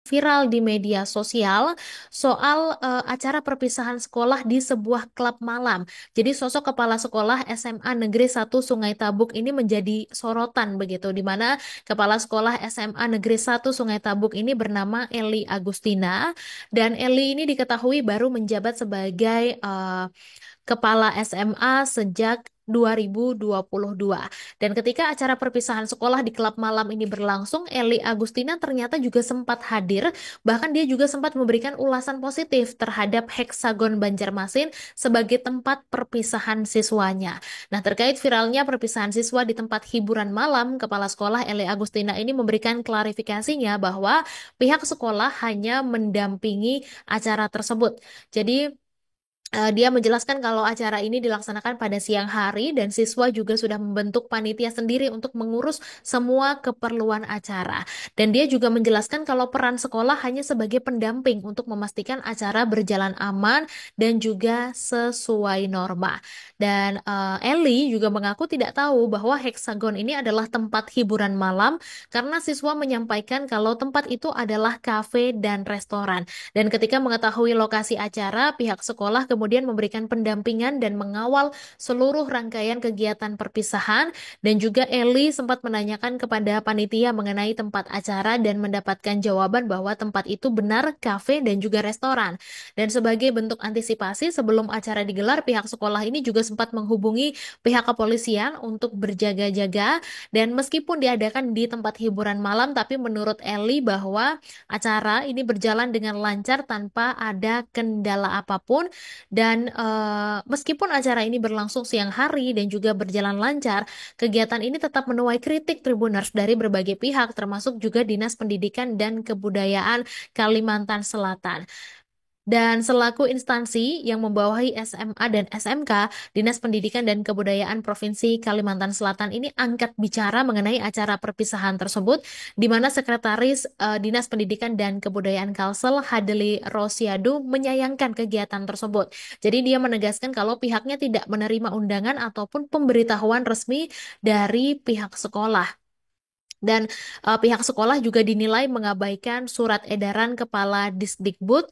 viral di media sosial soal acara perpisahan sekolah di sebuah klub malam. Jadi sosok kepala sekolah SMA Negeri 1 Sungai Tabuk ini menjadi sorotan begitu, di mana kepala sekolah SMA Negeri 1 Sungai Tabuk ini bernama Eli Agustina, dan Eli ini diketahui baru menjabat sebagai kepala SMA sejak 2022. Dan ketika acara perpisahan sekolah di klub malam ini berlangsung, Eli Agustina ternyata juga sempat hadir. Bahkan dia juga sempat memberikan ulasan positif terhadap Heksagon Banjarmasin sebagai tempat perpisahan siswanya. Nah, terkait viralnya perpisahan siswa di tempat hiburan malam, Kepala Sekolah Eli Agustina ini memberikan klarifikasinya bahwa pihak sekolah hanya mendampingi acara tersebut. Jadi, dia menjelaskan kalau acara ini dilaksanakan pada siang hari dan siswa juga sudah membentuk panitia sendiri untuk mengurus semua keperluan acara. Dan dia juga menjelaskan kalau peran sekolah hanya sebagai pendamping untuk memastikan acara berjalan aman dan juga sesuai norma. Dan Ellie juga mengaku tidak tahu bahwa Heksagon ini adalah tempat hiburan malam karena siswa menyampaikan kalau tempat itu adalah kafe dan restoran. Dan ketika mengetahui lokasi acara, pihak sekolah kemudian memberikan pendampingan dan mengawal seluruh rangkaian kegiatan perpisahan. Dan juga Eli sempat menanyakan kepada panitia mengenai tempat acara dan mendapatkan jawaban bahwa tempat itu benar kafe dan juga restoran. Dan sebagai bentuk antisipasi sebelum acara digelar, pihak sekolah ini juga sempat menghubungi pihak kepolisian untuk berjaga-jaga. Dan meskipun diadakan di tempat hiburan malam, tapi menurut Eli bahwa acara ini berjalan dengan lancar tanpa ada kendala apapun, dan meskipun acara ini berlangsung siang hari dan juga berjalan lancar, kegiatan ini tetap menuai kritik Tribuners dari berbagai pihak termasuk juga Dinas Pendidikan dan Kebudayaan Kalimantan Selatan. Dan selaku instansi yang membawahi SMA dan SMK, Dinas Pendidikan dan Kebudayaan Provinsi Kalimantan Selatan ini angkat bicara mengenai acara perpisahan tersebut, di mana Sekretaris Dinas Pendidikan dan Kebudayaan Kalsel, Hadeli Rosiadu, menyayangkan kegiatan tersebut. Jadi dia menegaskan kalau pihaknya tidak menerima undangan ataupun pemberitahuan resmi dari pihak sekolah. Dan pihak sekolah juga dinilai mengabaikan surat edaran Kepala Disdikbud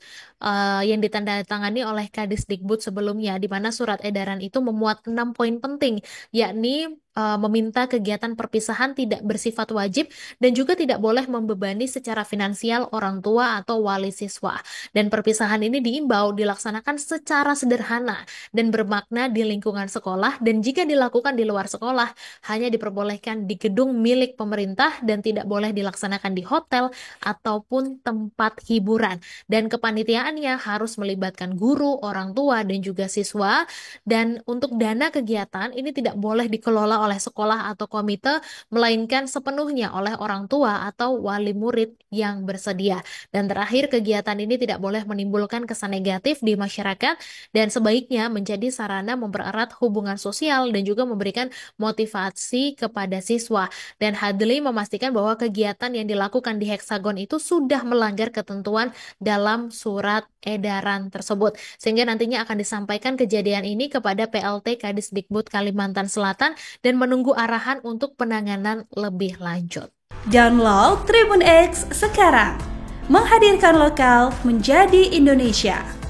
yang ditandatangani oleh Kadisdikbud sebelumnya, di mana surat edaran itu memuat 6 poin penting, yakni meminta kegiatan perpisahan tidak bersifat wajib dan juga tidak boleh membebani secara finansial orang tua atau wali siswa. Dan perpisahan ini diimbau dilaksanakan secara sederhana dan bermakna di lingkungan sekolah, dan jika dilakukan di luar sekolah hanya diperbolehkan di gedung milik pemerintah dan tidak boleh dilaksanakan di hotel ataupun tempat hiburan. Dan kepanitiaannya harus melibatkan guru, orang tua, dan juga siswa. Dan untuk dana kegiatan ini tidak boleh dikelola oleh sekolah atau komite, melainkan sepenuhnya oleh orang tua atau wali murid yang bersedia. Dan terakhir, kegiatan ini tidak boleh menimbulkan kesan negatif di masyarakat dan sebaiknya menjadi sarana mempererat hubungan sosial dan juga memberikan motivasi kepada siswa. Dan Hadli memastikan bahwa kegiatan yang dilakukan di Heksagon itu sudah melanggar ketentuan dalam surat edaran tersebut. Sehingga nantinya akan disampaikan kejadian ini kepada PLT Kadisdikbud Kalimantan Selatan dan menunggu arahan untuk penanganan lebih lanjut. Download Tribun X sekarang. Menghadirkan lokal menjadi Indonesia.